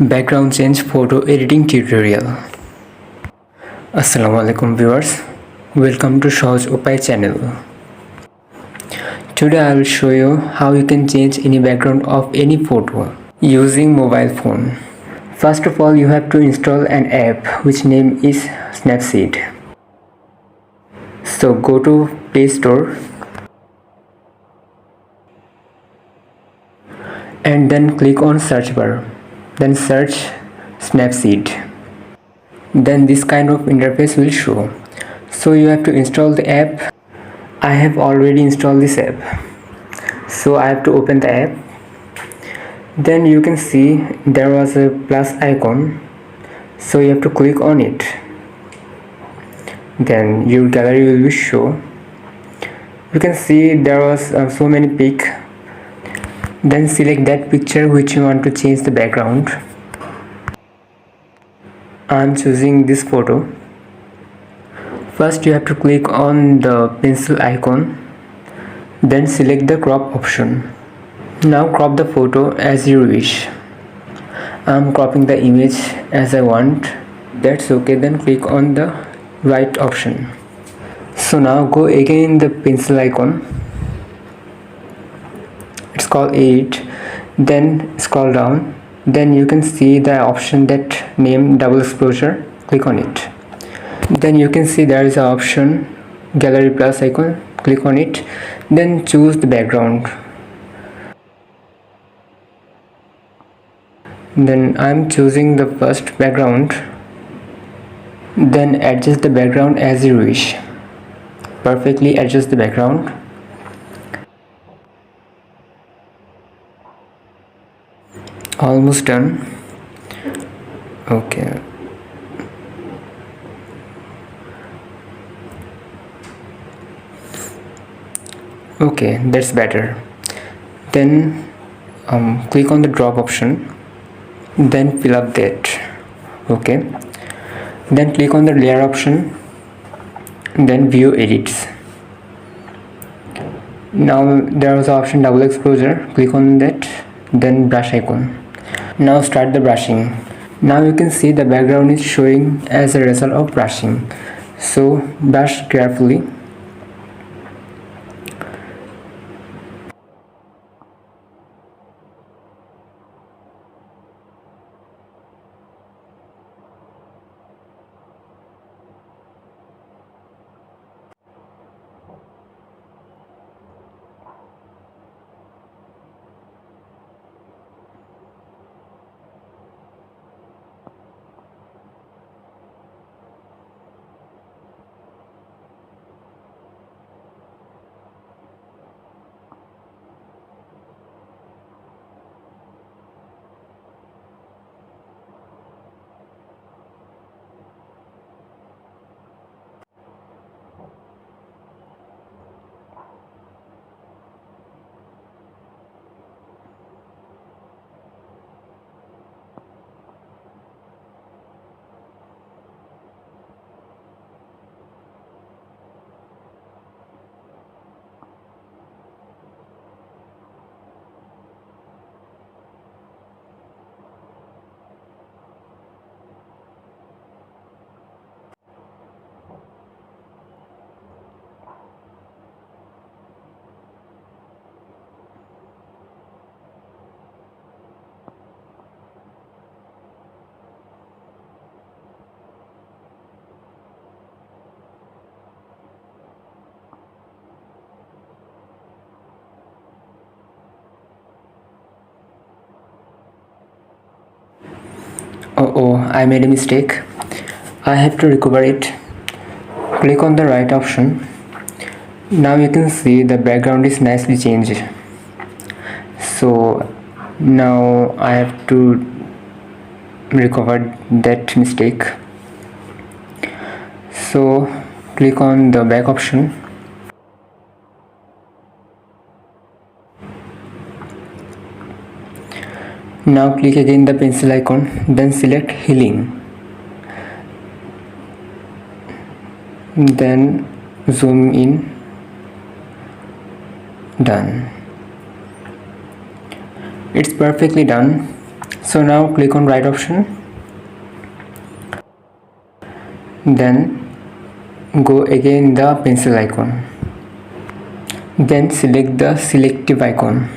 Background change photo editing tutorial. Assalamualaikum viewers, welcome to Sahaj Upai channel. Today I will show you how you can change any background of any photo using mobile phone. First of all, you have to install an app which name is Snapseed. So go to Play Store and then click on search bar. Then search Snapseed. Then this kind of interface will show. So you have to install the app. I have already installed this app. So I have to open the app. Then you can see there was a plus icon. So you have to click on it. Then your gallery will be show. You can see there was so many pics. Then select that picture which you want to change the background. I am choosing this photo. First you have to click on the pencil icon. Then select the crop option. Now crop the photo as you wish. I am cropping the image as I want. That's okay. Then click on the right option. So now go again in the pencil icon. It's called 8. Then scroll down. Then you can see the option that name double exposure. Click on it. Then you can see there is an option gallery plus icon. Click on it. Then choose the background. Then I'm choosing the first background. Then adjust the background as you wish. Perfectly adjust the background. Almost done. Okay. Okay, that's better. Then click on the drop option. Then fill up that. Okay. Then click on the layer option. Then view edits. Now there was an option double exposure. Click on that. Then brush icon. Now start the brushing. Now you can see the background is showing as a result of brushing. So brush carefully. Oh, I made a mistake. I have to recover it. Click on the right option. Now you can see the background is nicely changed. So now I have to recover that mistake. So click on the back option. Now click again the pencil icon, then select healing. Then zoom in. Done. It's perfectly done. So now click on right option, then go again the pencil icon, then select the selective icon.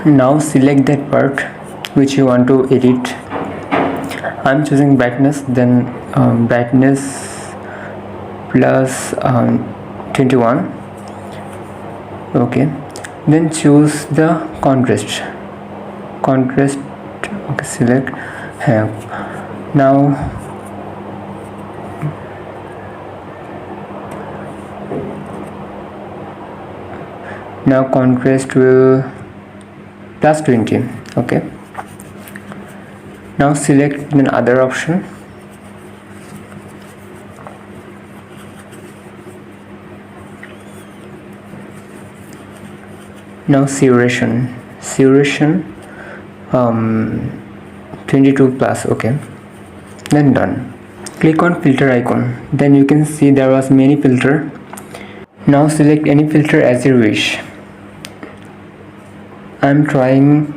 Now select that part which you want to edit. I'm choosing brightness, then brightness plus 21. Okay, then choose the contrast. Okay, select here. Now contrast will plus 20. Okay, now select the other option, now saturation 22 plus. Okay, then done. Click on filter icon, then you can see there was many filter. Now select any filter as you wish. I'm trying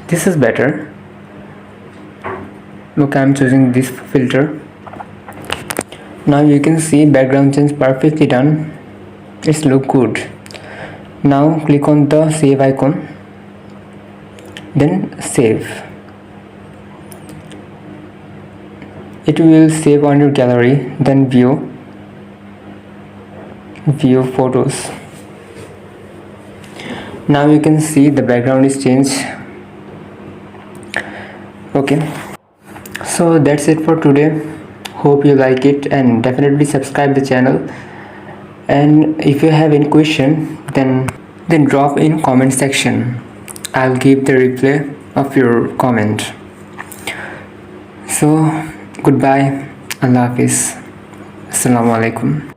this is better. Look, I'm choosing this filter. Now you can see background change perfectly done. It's look good. Now click on the save icon, then save. It will save on your gallery, then view photos. Now you can see the background is changed. Okay, so that's it for today. Hope you like it, and definitely subscribe the channel. And if you have any question, then drop in comment section. I'll give the reply of your comment. So goodbye, Allah Hafiz, Assalamu alaikum.